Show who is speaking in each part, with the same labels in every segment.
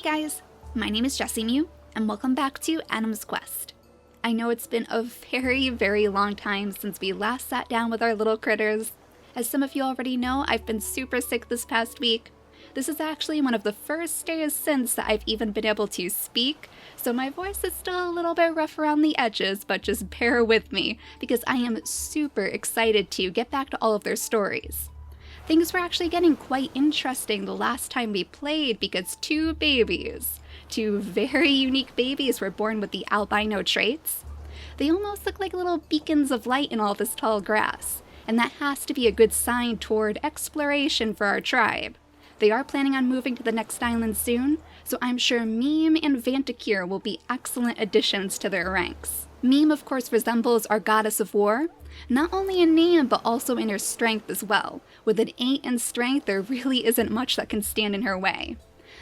Speaker 1: guys, my name is JessiMew, and welcome back to Adam's Quest. I know it's been a very long time since we last sat down with our little critters. As some of you already know, I've been super sick this past week. This is actually one of the first days since that I've even been able to speak, so my voice is still a little bit rough around the edges, but just bear with me, because I am super excited to get back to all of their stories. Things were actually getting quite interesting the last time we played because two very unique babies were born with the albino traits. They almost look like little beacons of light in all this tall grass, and that has to be a good sign toward exploration for our tribe. They are planning on moving to the next island soon, so I'm sure Meme and Vantakir will be excellent additions to their ranks. Meme, of course, resembles our goddess of war, not only in name but also in her strength as well. With an 8 in strength, there really isn't much that can stand in her way.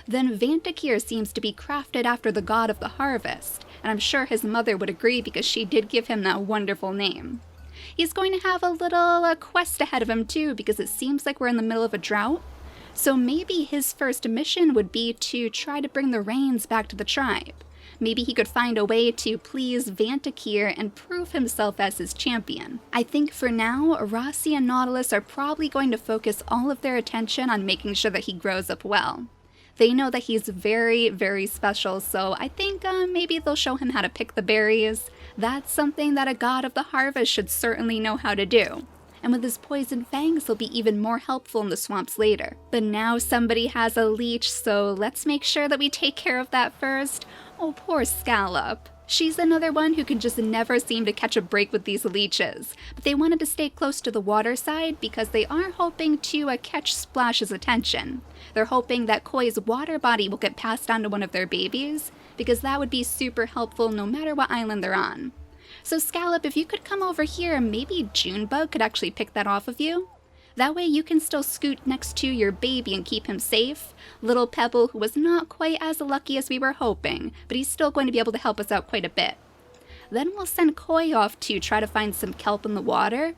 Speaker 1: Then Vantakir seems to be crafted after the god of the harvest, and I'm sure his mother would agree because she did give him that wonderful name. He's going to have a little quest ahead of him too, because it seems like we're in the middle of a drought. So maybe his first mission would be to try to bring the rains back to the tribe. Maybe he could find a way to please Vantakir and prove himself as his champion. I think for now, Rossi and Nautilus are probably going to focus all of their attention on making sure that he grows up well. They know that he's very special, so I think maybe they'll show him how to pick the berries. That's something that a god of the harvest should certainly know how to do. And with his poison fangs, he'll be even more helpful in the swamps later. But now somebody has a leech, so let's make sure that we take care of that first. Oh, poor Scallop. She's another one who can just never seem to catch a break with these leeches. But they wanted to stay close to the water side because they are hoping to catch Splash's attention. They're hoping that Koi's water body will get passed on to one of their babies, because that would be super helpful no matter what island they're on. So Scallop, if you could come over here, maybe Junebug could actually pick that off of you. That way you can still scoot next to your baby and keep him safe. Little Pebble, who was not quite as lucky as we were hoping, but he's still going to be able to help us out quite a bit. Then we'll send Koi off to try to find some kelp in the water.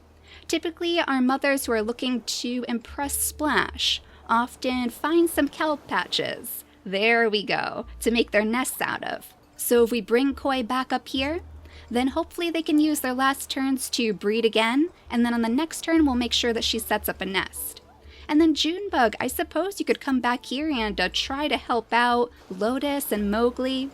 Speaker 1: Typically, our mothers who are looking to impress Splash often find some kelp patches. There we go, to make their nests out of. So if we bring Koi back up here, then hopefully they can use their last turns to breed again, and then on the next turn we'll make sure that she sets up a nest. And then Junebug, I suppose you could come back here and try to help out Lotus and Mowgli.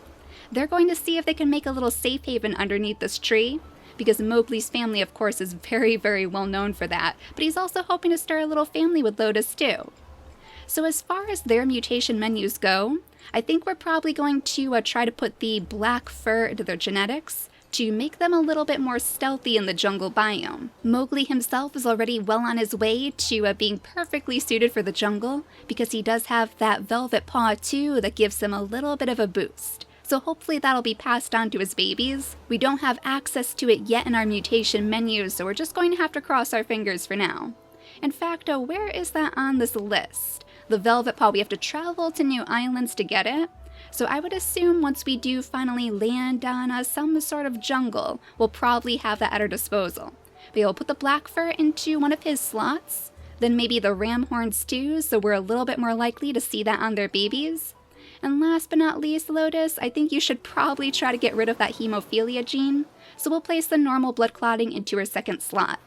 Speaker 1: They're going to see if they can make a little safe haven underneath this tree, because Mowgli's family of course is very well known for that, but he's also hoping to start a little family with Lotus too. So as far as their mutation menus go, I think we're probably going to try to put the black fur into their genetics, to make them a little bit more stealthy in the jungle biome. Mowgli himself is already well on his way to being perfectly suited for the jungle, because he does have that velvet paw too that gives him a little bit of a boost. So hopefully that'll be passed on to his babies. We don't have access to it yet in our mutation menu, so we're just going to have to cross our fingers for now. In fact, where is that on this list? The velvet paw, we have to travel to new islands to get it. So I would assume once we do finally land on some sort of jungle, we'll probably have that at our disposal. But we'll put the black fur into one of his slots, then maybe the ram horns too, so we're a little bit more likely to see that on their babies. And last but not least, Lotus, I think you should probably try to get rid of that hemophilia gene, so we'll place the normal blood clotting into her second slot.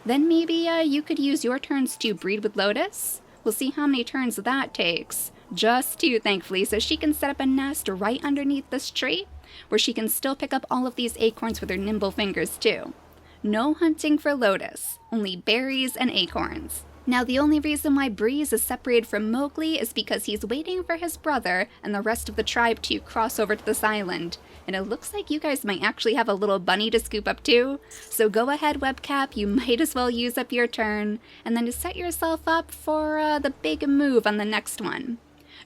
Speaker 1: Then maybe you could use your turns to breed with Lotus. We'll see how many turns that takes. Just 2, thankfully, so she can set up a nest right underneath this tree, where she can still pick up all of these acorns with her nimble fingers too. No hunting for Lotus, only berries and acorns. Now the only reason why Breeze is separated from Mowgli is because he's waiting for his brother and the rest of the tribe to cross over to this island. And it looks like you guys might actually have a little bunny to scoop up too. So go ahead, Webcap, you might as well use up your turn, and then to set yourself up for the big move on the next one.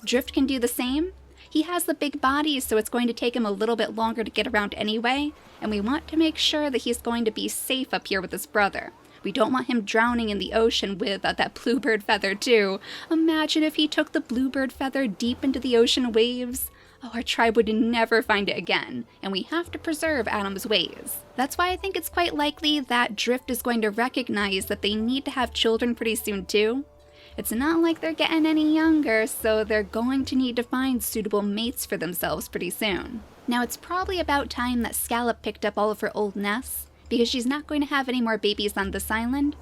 Speaker 1: Drift can do the same. He has the big body, so it's going to take him a little bit longer to get around anyway, and we want to make sure that he's going to be safe up here with his brother. We don't want him drowning in the ocean with that bluebird feather too. Imagine if he took the bluebird feather deep into the ocean waves. Oh, our tribe would never find it again, and we have to preserve Adam's ways. That's why I think it's quite likely that Drift is going to recognize that they need to have children pretty soon too. It's not like they're getting any younger, so they're going to need to find suitable mates for themselves pretty soon. Now it's probably about time that Scallop picked up all of her old nests, because she's not going to have any more babies on this island.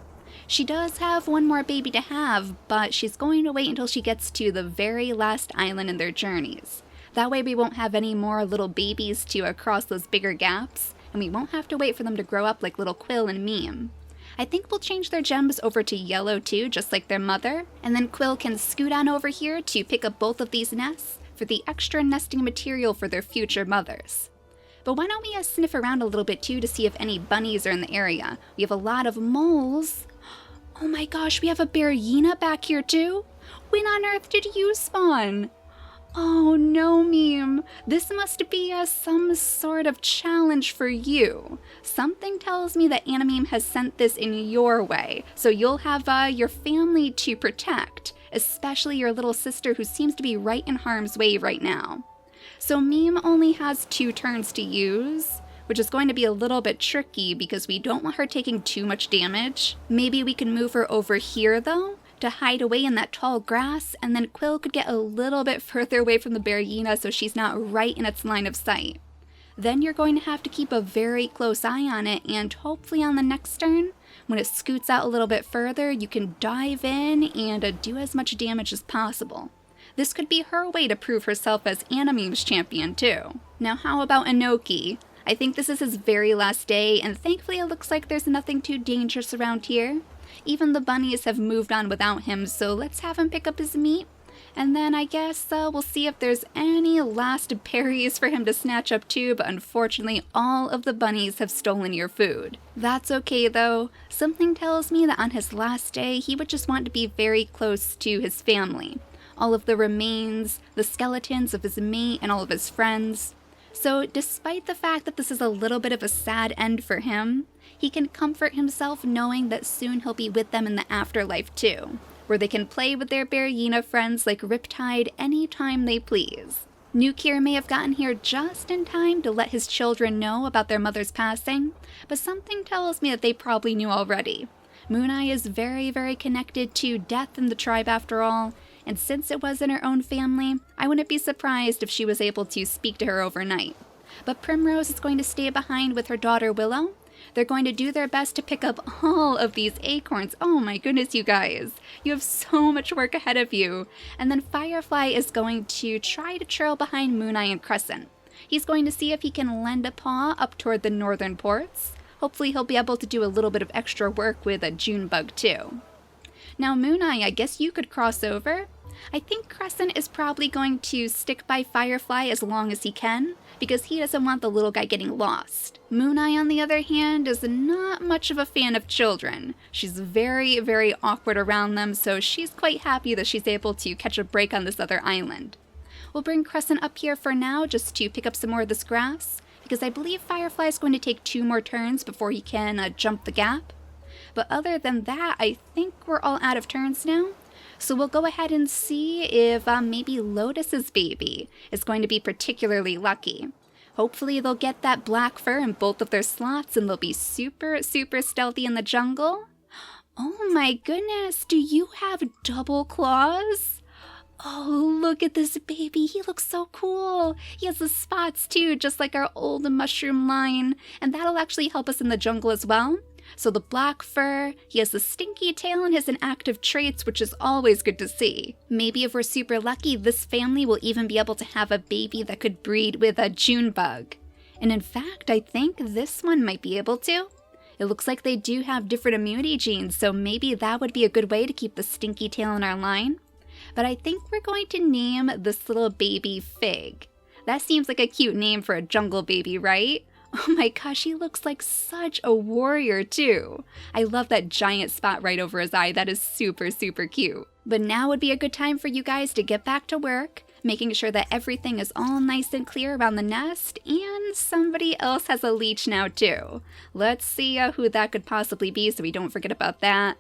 Speaker 1: She does have one more baby to have, but she's going to wait until she gets to the very last island in their journeys. That way we won't have any more little babies to cross those bigger gaps, and we won't have to wait for them to grow up like little Quill and Meme. I think we'll change their gems over to yellow too, just like their mother, and then Quill can scoot on over here to pick up both of these nests for the extra nesting material for their future mothers. But why don't we sniff around a little bit too to see if any bunnies are in the area? We have a lot of moles. Oh my gosh, we have a Bearina back here too? When on earth did you spawn? Oh no, Meme. This must be some sort of challenge for you. Something tells me that Meme has sent this in your way, so you'll have your family to protect, especially your little sister who seems to be right in harm's way right now. So Meme only has 2 turns to use, which is going to be a little bit tricky because we don't want her taking too much damage. Maybe we can move her over here though, to hide away in that tall grass, and then Quill could get a little bit further away from the Bearina so she's not right in its line of sight. Then you're going to have to keep a very close eye on it, and hopefully on the next turn, when it scoots out a little bit further, you can dive in and do as much damage as possible. This could be her way to prove herself as Meme's champion too. Now how about Enoki? I think this is his very last day, and thankfully it looks like there's nothing too dangerous around here. Even the bunnies have moved on without him, so let's have him pick up his meat. And then I guess we'll see if there's any last berries for him to snatch up too, but unfortunately all of the bunnies have stolen your food. That's okay though. Something tells me that on his last day he would just want to be very close to his family. All of the remains, the skeletons of his mate, and all of his friends. So despite the fact that this is a little bit of a sad end for him, he can comfort himself knowing that soon he'll be with them in the afterlife too, where they can play with their Bearina friends like Riptide anytime they please. Nukir may have gotten here just in time to let his children know about their mother's passing, but something tells me that they probably knew already. Mooneye is very, very connected to death in the tribe after all, and since it was in her own family, I wouldn't be surprised if she was able to speak to her overnight. But Primrose is going to stay behind with her daughter Willow. They're going to do their best to pick up all of these acorns. Oh my goodness, you guys. You have so much work ahead of you. And then Firefly is going to try to trail behind Mooneye and Crescent. He's going to see if he can lend a paw up toward the northern ports. Hopefully he'll be able to do a little bit of extra work with a Junebug too. Now Mooneye, I guess you could cross over. I think Crescent is probably going to stick by Firefly as long as he can, because he doesn't want the little guy getting lost. Mooneye, on the other hand, is not much of a fan of children. She's very, very awkward around them, so she's quite happy that she's able to catch a break on this other island. We'll bring Crescent up here for now just to pick up some more of this grass, because I believe Firefly is going to take 2 more turns before he can jump the gap. But other than that, I think we're all out of turns now. So we'll go ahead and see if maybe Lotus's baby is going to be particularly lucky. Hopefully they'll get that black fur in both of their slots and they'll be super, super stealthy in the jungle. Oh my goodness, do you have double claws? Oh, look at this baby. He looks so cool. He has the spots too, just like our old mushroom line. And that'll actually help us in the jungle as well. So the black fur, he has the stinky tail and his inactive traits, which is always good to see. Maybe if we're super lucky, this family will even be able to have a baby that could breed with a Junebug. And in fact, I think this one might be able to. It looks like they do have different immunity genes, so maybe that would be a good way to keep the stinky tail in our line. But I think we're going to name this little baby Fig. That seems like a cute name for a jungle baby, right? Oh my gosh, he looks like such a warrior too. I love that giant spot right over his eye. That is super, super cute. But now would be a good time for you guys to get back to work, making sure that everything is all nice and clear around the nest, and somebody else has a leech now too. Let's see who that could possibly be so we don't forget about that.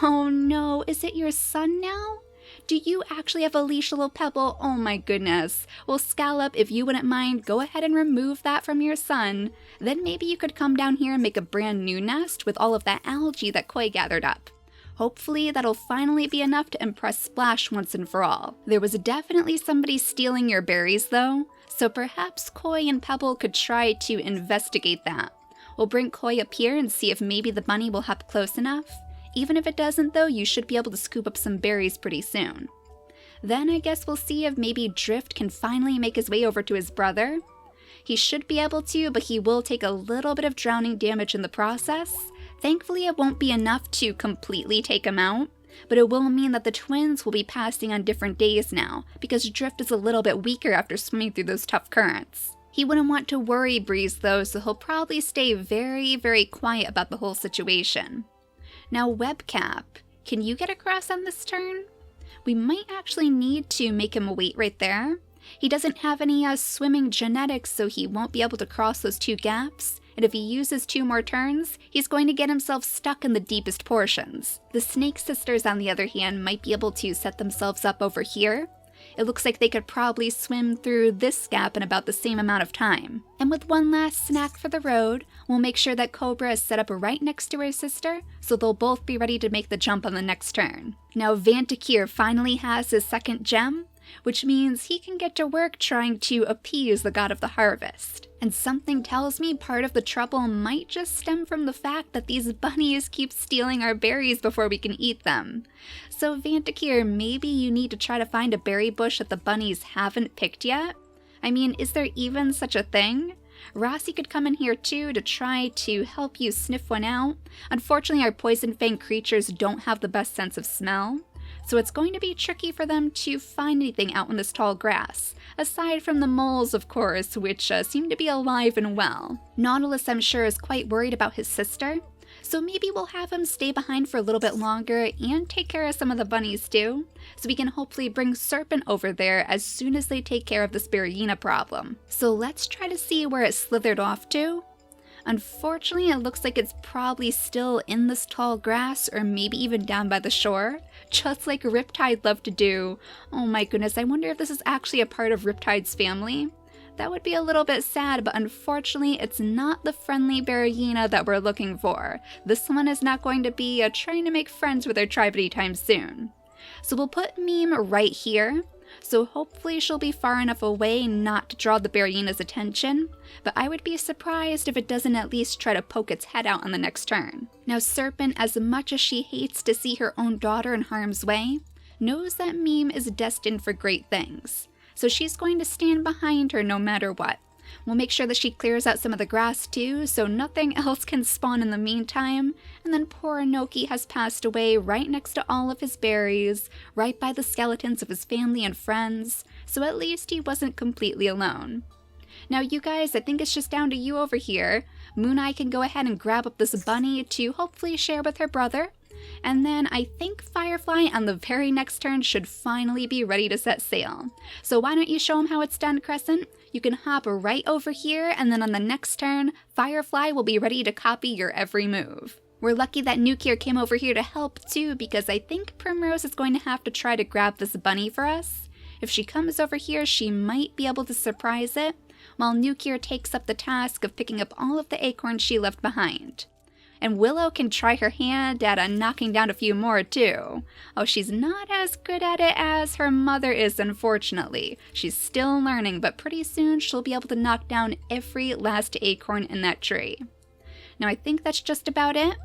Speaker 1: Oh no, is it your son now? Do you actually have a leash, little Pebble? Oh my goodness. Well, Scallop, if you wouldn't mind, go ahead and remove that from your son. Then maybe you could come down here and make a brand new nest with all of that algae that Koi gathered up. Hopefully that'll finally be enough to impress Splash once and for all. There was definitely somebody stealing your berries though, so perhaps Koi and Pebble could try to investigate that. We'll bring Koi up here and see if maybe the bunny will hop close enough. Even if it doesn't though, you should be able to scoop up some berries pretty soon. Then I guess we'll see if maybe Drift can finally make his way over to his brother. He should be able to, but he will take a little bit of drowning damage in the process. Thankfully it won't be enough to completely take him out, but it will mean that the twins will be passing on different days now, because Drift is a little bit weaker after swimming through those tough currents. He wouldn't want to worry Breeze though, so he'll probably stay very, very quiet about the whole situation. Now Webcap, can you get across on this turn? We might actually need to make him wait right there. He doesn't have any swimming genetics, so he won't be able to cross those two gaps. And if he uses 2 more turns, he's going to get himself stuck in the deepest portions. The Snake Sisters, on the other hand, might be able to set themselves up over here. It looks like they could probably swim through this gap in about the same amount of time. And with one last snack for the road, we'll make sure that Cobra is set up right next to her sister, so they'll both be ready to make the jump on the next turn. Now Vantakir finally has his second gem, which means he can get to work trying to appease the god of the harvest. And something tells me part of the trouble might just stem from the fact that these bunnies keep stealing our berries before we can eat them. So Vantakir, maybe you need to try to find a berry bush that the bunnies haven't picked yet? I mean, is there even such a thing? Rossi could come in here too to try to help you sniff one out. Unfortunately, our poison fang creatures don't have the best sense of smell, so it's going to be tricky for them to find anything out in this tall grass, aside from the moles, of course, which seem to be alive and well. Nautilus, I'm sure, is quite worried about his sister, so maybe we'll have him stay behind for a little bit longer and take care of some of the bunnies too, so we can hopefully bring Serpent over there as soon as they take care of the Spirulina problem. So let's try to see where it slithered off to. Unfortunately, it looks like it's probably still in this tall grass, or maybe even down by the shore, just like Riptide loved to do. Oh my goodness, I wonder if this is actually a part of Riptide's family. That would be a little bit sad, but unfortunately it's not the friendly Spirulina that we're looking for. This one is not going to be trying to make friends with our tribe anytime soon. So we'll put Meme right here. So hopefully she'll be far enough away not to draw the Spirulina's attention, but I would be surprised if it doesn't at least try to poke its head out on the next turn. Now Serpent, as much as she hates to see her own daughter in harm's way, knows that Meme is destined for great things, so she's going to stand behind her no matter what. We'll make sure that she clears out some of the grass too, so nothing else can spawn in the meantime. And then poor Inoki has passed away right next to all of his berries, right by the skeletons of his family and friends, so at least he wasn't completely alone. Now you guys, I think it's just down to you over here. Moon Eye can go ahead and grab up this bunny to hopefully share with her brother. And then I think Firefly on the very next turn should finally be ready to set sail. So why don't you show him how it's done, Crescent? You can hop right over here, and then on the next turn, Firefly will be ready to copy your every move. We're lucky that Nukier came over here to help too, because I think Primrose is going to have to try to grab this bunny for us. If she comes over here, she might be able to surprise it, while Nukier takes up the task of picking up all of the acorns she left behind. And Willow can try her hand at knocking down a few more too. Oh, she's not as good at it as her mother is, unfortunately. She's still learning, but pretty soon she'll be able to knock down every last acorn in that tree. Now I think that's just about it.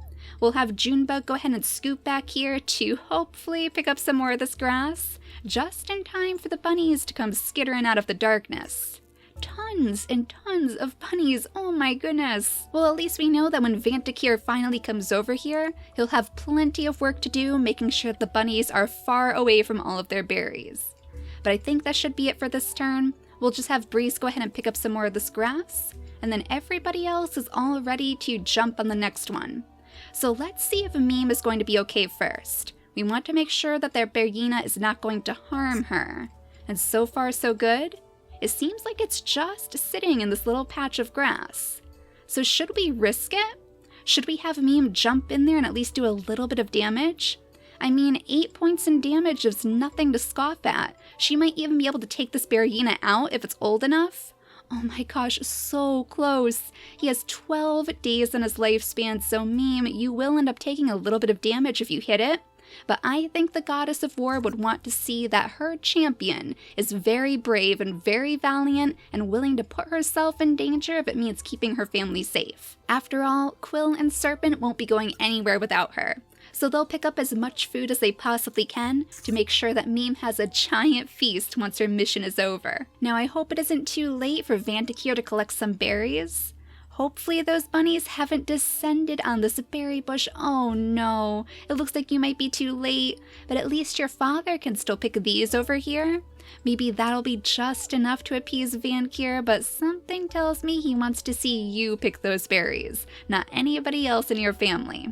Speaker 1: We'll have Junebug go ahead and scoop back here to hopefully pick up some more of this grass, just in time for the bunnies to come skittering out of the darkness. Tons and tons of bunnies, oh my goodness. Well, at least we know that when Vantakir finally comes over here, he'll have plenty of work to do making sure that the bunnies are far away from all of their berries. But I think that should be it for this turn. We'll just have Breeze go ahead and pick up some more of this grass, and then everybody else is all ready to jump on the next one. So let's see if Meme is going to be okay first. We want to make sure that their Spirulina is not going to harm her. And so far so good. It seems like it's just sitting in this little patch of grass. So should we risk it? Should we have Meme jump in there and at least do a little bit of damage? I mean, 8 points in damage is nothing to scoff at. She might even be able to take this Spirulina out if it's old enough. Oh my gosh, so close. He has 12 days in his lifespan, so Meme, you will end up taking a little bit of damage if you hit it. But I think the Goddess of War would want to see that her champion is very brave and very valiant and willing to put herself in danger if it means keeping her family safe. After all, Quill and Serpent won't be going anywhere without her, so they'll pick up as much food as they possibly can to make sure that Meme has a giant feast once her mission is over. Now I hope it isn't too late for Vantakir to collect some berries. Hopefully those bunnies haven't descended on this berry bush. Oh no, it looks like you might be too late, but at least your father can still pick these over here. Maybe that'll be just enough to appease Vantakir, but something tells me he wants to see you pick those berries, not anybody else in your family.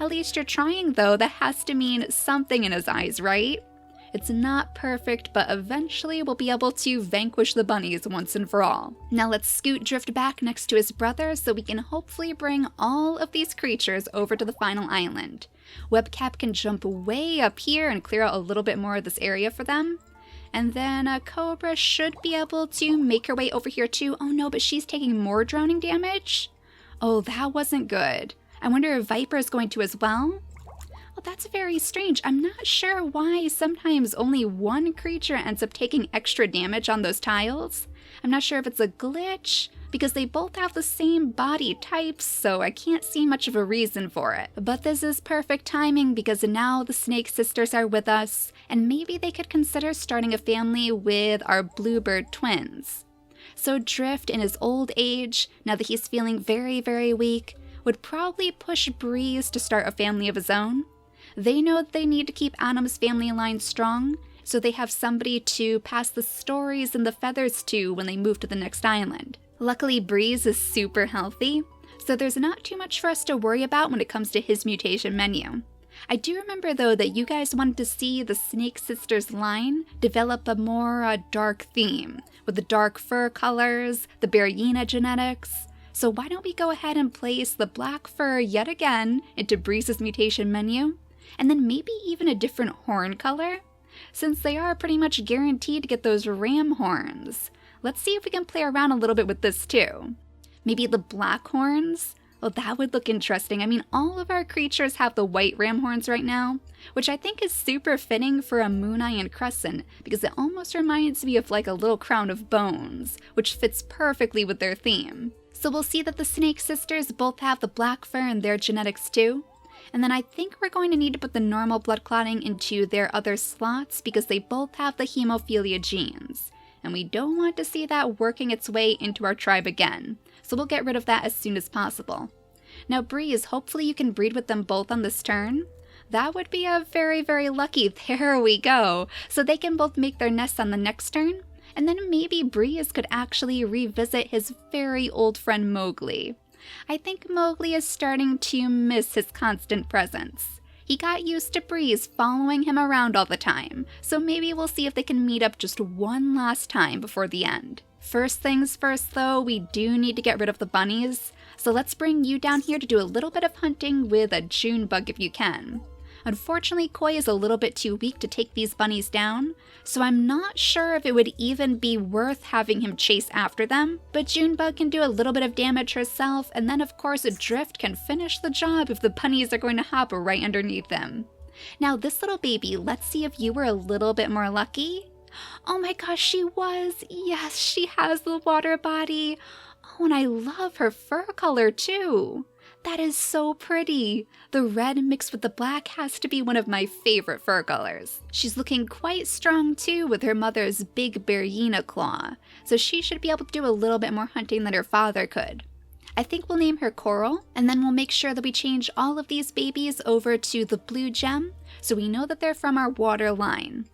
Speaker 1: At least you're trying though, that has to mean something in his eyes, right? It's not perfect, but eventually we'll be able to vanquish the bunnies once and for all. Now let's scoot Drift back next to his brother so we can hopefully bring all of these creatures over to the final island. Webcap can jump way up here and clear out a little bit more of this area for them. And then Cobra should be able to make her way over here too. Oh no, but she's taking more drowning damage? Oh, that wasn't good. I wonder if Viper is going to as well? Well, that's very strange. I'm not sure why sometimes only one creature ends up taking extra damage on those tiles. I'm not sure if it's a glitch, because they both have the same body types, so I can't see much of a reason for it. But this is perfect timing because now the Snake Sisters are with us, and maybe they could consider starting a family with our bluebird twins. So Drift, in his old age, now that he's feeling very, very weak, would probably push Breeze to start a family of his own. They know that they need to keep Adam's family line strong, so they have somebody to pass the stories and the feathers to when they move to the next island. Luckily, Breeze is super healthy, so there's not too much for us to worry about when it comes to his mutation menu. I do remember though that you guys wanted to see the Snake Sisters line develop a more dark theme, with the dark fur colors, the Berryina genetics. So why don't we go ahead and place the black fur yet again into Breeze's mutation menu? And then maybe even a different horn color? Since they are pretty much guaranteed to get those ram horns. Let's see if we can play around a little bit with this too. Maybe the black horns? Well, that would look interesting. I mean, all of our creatures have the white ram horns right now, which I think is super fitting for a Mooneye and Crescent, because it almost reminds me of like a little crown of bones, which fits perfectly with their theme. So we'll see that the Snake Sisters both have the black fur in their genetics too. And then I think we're going to need to put the normal blood clotting into their other slots because they both have the hemophilia genes. And we don't want to see that working its way into our tribe again. So we'll get rid of that as soon as possible. Now Breeze, hopefully you can breed with them both on this turn. That would be a very, very lucky. There we go. So they can both make their nests on the next turn. And then maybe Breeze could actually revisit his very old friend Mowgli. I think Mowgli is starting to miss his constant presence. He got used to Breeze following him around all the time, so maybe we'll see if they can meet up just one last time before the end. First things first though, we do need to get rid of the bunnies, so let's bring you down here to do a little bit of hunting with a Junebug if you can. Unfortunately, Koi is a little bit too weak to take these bunnies down, so I'm not sure if it would even be worth having him chase after them, but Junebug can do a little bit of damage herself, and then of course Drift can finish the job if the bunnies are going to hop right underneath him. Now this little baby, let's see if you were a little bit more lucky. Oh my gosh, she was! Yes, she has the water body! Oh, and I love her fur color too! That is so pretty. The red mixed with the black has to be one of my favorite fur colors. She's looking quite strong too with her mother's big Berryina claw, so she should be able to do a little bit more hunting than her father could. I think we'll name her Coral, and then we'll make sure that we change all of these babies over to the blue gem, so we know that they're from our water line.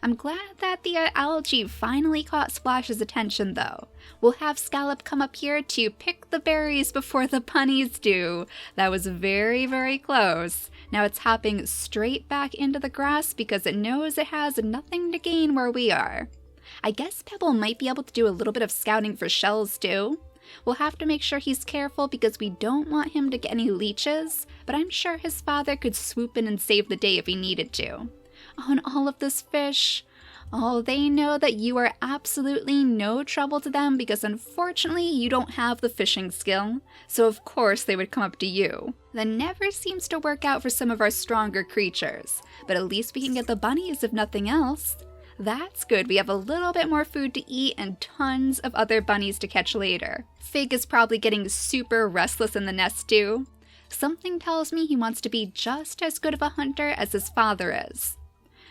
Speaker 1: I'm glad that the algae finally caught Splash's attention though. We'll have Scallop come up here to pick the berries before the bunnies do. That was very, very close. Now it's hopping straight back into the grass because it knows it has nothing to gain where we are. I guess Pebble might be able to do a little bit of scouting for shells too. We'll have to make sure he's careful because we don't want him to get any leeches, but I'm sure his father could swoop in and save the day if he needed to. Oh, and all of this fish. Oh, they know that you are absolutely no trouble to them because unfortunately you don't have the fishing skill, so of course they would come up to you. That never seems to work out for some of our stronger creatures, but at least we can get the bunnies if nothing else. That's good, we have a little bit more food to eat and tons of other bunnies to catch later. Fig is probably getting super restless in the nest too. Something tells me he wants to be just as good of a hunter as his father is.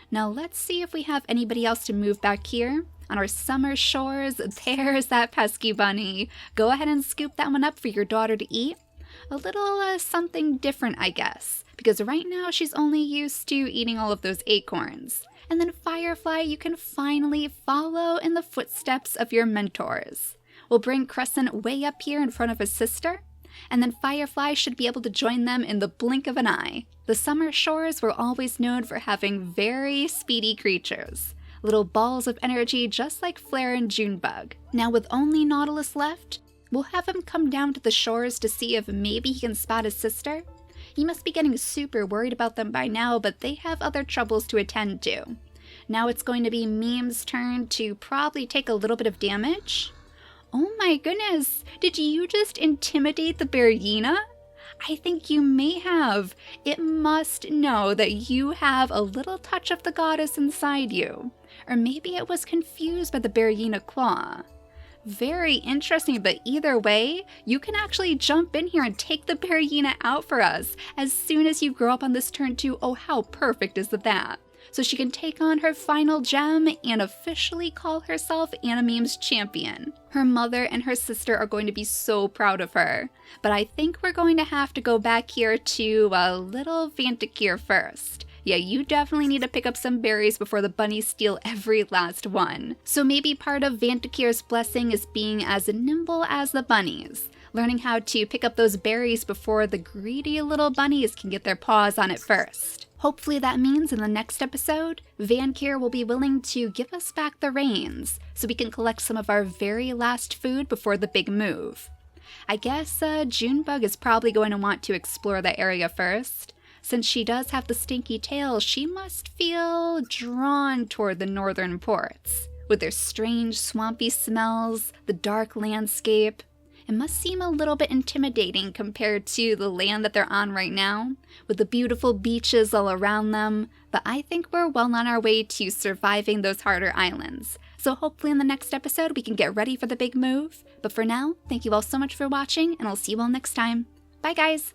Speaker 1: Now let's see if we have anybody else to move back here. On our summer shores, there's that pesky bunny. Go ahead and scoop that one up for your daughter to eat. A little something different, I guess, because right now she's only used to eating all of those acorns. And then Firefly, you can finally follow in the footsteps of your mentors. We'll bring Crescent way up here in front of his sister, and then Firefly should be able to join them in the blink of an eye. The summer shores were always known for having very speedy creatures. Little balls of energy just like Flare and Junebug. Now with only Nautilus left, we'll have him come down to the shores to see if maybe he can spot his sister. He must be getting super worried about them by now, but they have other troubles to attend to. Now it's going to be Meme's turn to probably take a little bit of damage. Oh my goodness, did you just intimidate the Berryina? I think you may have. It must know that you have a little touch of the goddess inside you. Or maybe it was confused by the Berryina claw. Very interesting, but either way, you can actually jump in here and take the Berryina out for us as soon as you grow up on this turn too. Oh, how perfect is that? So she can take on her final gem and officially call herself Meme's champion. Her mother and her sister are going to be so proud of her. But I think we're going to have to go back here to a little Vantakir first. Yeah, you definitely need to pick up some berries before the bunnies steal every last one. So maybe part of Vantakir's blessing is being as nimble as the bunnies, learning how to pick up those berries before the greedy little bunnies can get their paws on it first. Hopefully that means in the next episode, Vantakir will be willing to give us back the reins so we can collect some of our very last food before the big move. I guess Junebug is probably going to want to explore that area first. Since she does have the stinky tail, she must feel drawn toward the northern ports. With their strange swampy smells, the dark landscape, it must seem a little bit intimidating compared to the land that they're on right now, with the beautiful beaches all around them, but I think we're well on our way to surviving those harder islands. So hopefully in the next episode we can get ready for the big move, but for now, thank you all so much for watching, and I'll see you all next time. Bye guys!